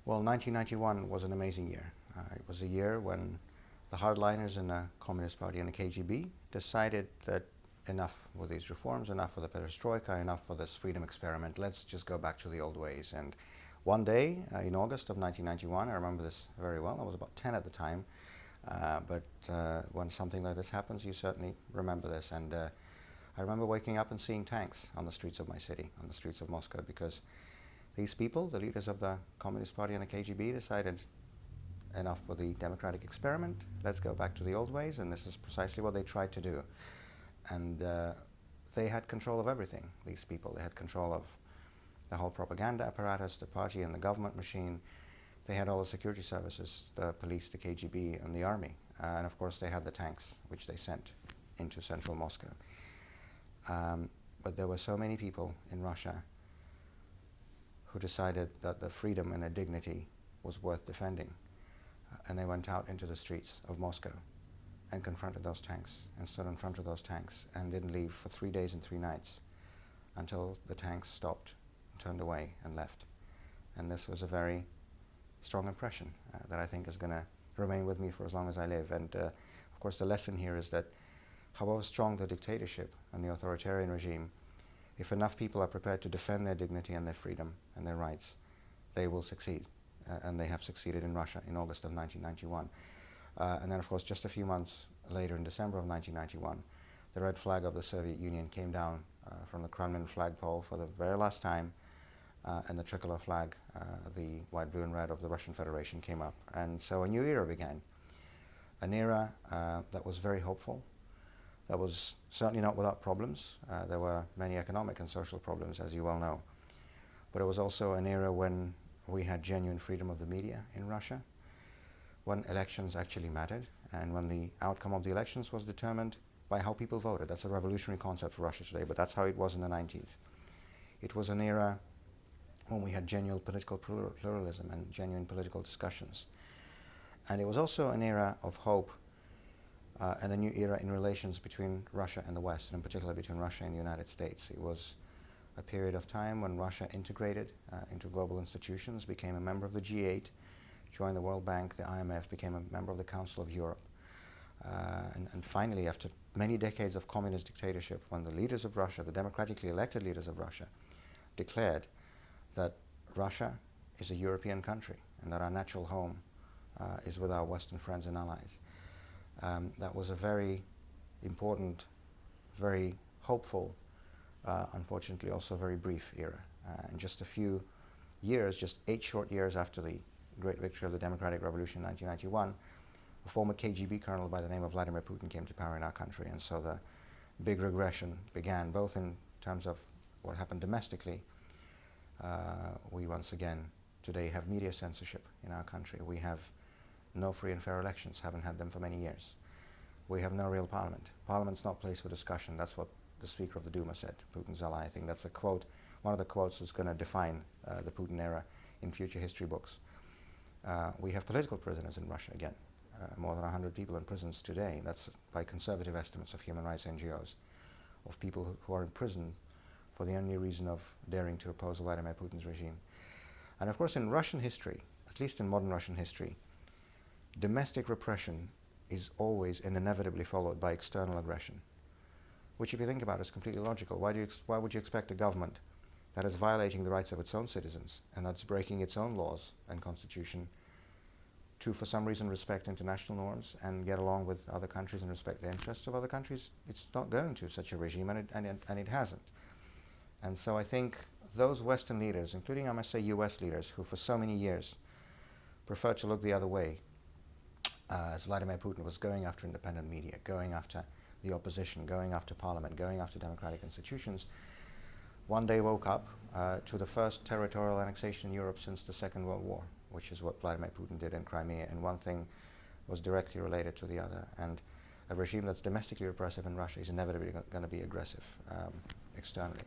Well, 1991 was an amazing year. It was a year when the hardliners in the Communist Party and the KGB decided that enough with these reforms, enough with the perestroika, enough with this freedom experiment. Let's just go back to the old ways. And one day in August of 1991, I remember this very well. I was about 10 at the time. But when something like this happens, you certainly remember this. And I remember waking up and seeing tanks on the streets of my city, on the streets of Moscow, because these people, the leaders of the Communist Party and the KGB, decided enough with the democratic experiment. Let's go back to the old ways. And this is precisely what they tried to do. And they had control of everything, these people. They had control of the whole propaganda apparatus, the party and the government machine. They had all the security services, the police, the KGB, and the army. And of course, they had the tanks, which they sent into central Moscow. But there were so many people in Russia who decided that the freedom and the dignity was worth defending. And they went out into the streets of Moscow and confronted those tanks and stood in front of those tanks and didn't leave for 3 days and 3 nights until the tanks stopped, turned away, and left. And this was a very strong impression that I think is going to remain with me for as long as I live. And of course, the lesson here is that however strong the dictatorship and the authoritarian regime, if enough people are prepared to defend their dignity and their freedom and their rights, they will succeed. And they have succeeded in Russia in August of 1991. And then, of course, just a few months later, in December of 1991, the red flag of the Soviet Union came down from the Kremlin flagpole for the very last time, and the tricolor flag, the white, blue, and red of the Russian Federation, came up. And so a new era began, an era that was very hopeful, that was certainly not without problems. There were many economic and social problems, as you well know. But it was also an era when we had genuine freedom of the media in Russia, when elections actually mattered, and when the outcome of the elections was determined by how people voted. That's a revolutionary concept for Russia today, but that's how it was in the 90s. It was an era when we had genuine political pluralism and genuine political discussions. And it was also an era of hope and a new era in relations between Russia and the West, and in particular between Russia and the United States. It was a period of time when Russia integrated into global institutions, became a member of the G8, joined the World Bank, the IMF, became a member of the Council of Europe. And finally, after many decades of communist dictatorship, when the leaders of Russia, the democratically elected leaders of Russia, declared that Russia is a European country and that our natural home is with our Western friends and allies. That was a very important, very hopeful, unfortunately also very brief era. In just a few years, just 8 short years after the great victory of the Democratic Revolution in 1991, a former KGB colonel by the name of Vladimir Putin came to power in our country. And so the big regression began, both in terms of what happened domestically. We once again today have media censorship in our country. We have no free and fair elections, haven't had them for many years. We have no real parliament. Parliament's not a place for discussion. That's what the Speaker of the Duma said, Putin's ally. I think that's a quote, one of the quotes that's going to define the Putin era in future history books. We have political prisoners in Russia again, more than 100 people in prisons today. That's by conservative estimates of human rights NGOs, of people who are in prison for the only reason of daring to oppose Vladimir Putin's regime. And of course, in Russian history, at least in modern Russian history, domestic repression is always and inevitably followed by external aggression, which, if you think about it, is completely logical. Why would you expect a government that is violating the rights of its own citizens and that's breaking its own laws and constitution to, for some reason, respect international norms and get along with other countries and respect the interests of other countries? It's not going to such a regime, and it hasn't. And so I think those Western leaders, including, I must say, US leaders, who for so many years preferred to look the other way, as Vladimir Putin was going after independent media, going after the opposition, going after parliament, going after democratic institutions, one day woke up to the first territorial annexation in Europe since the Second World War, which is what Vladimir Putin did in Crimea, and one thing was directly related to the other. And a regime that's domestically repressive in Russia is inevitably going to be aggressive externally.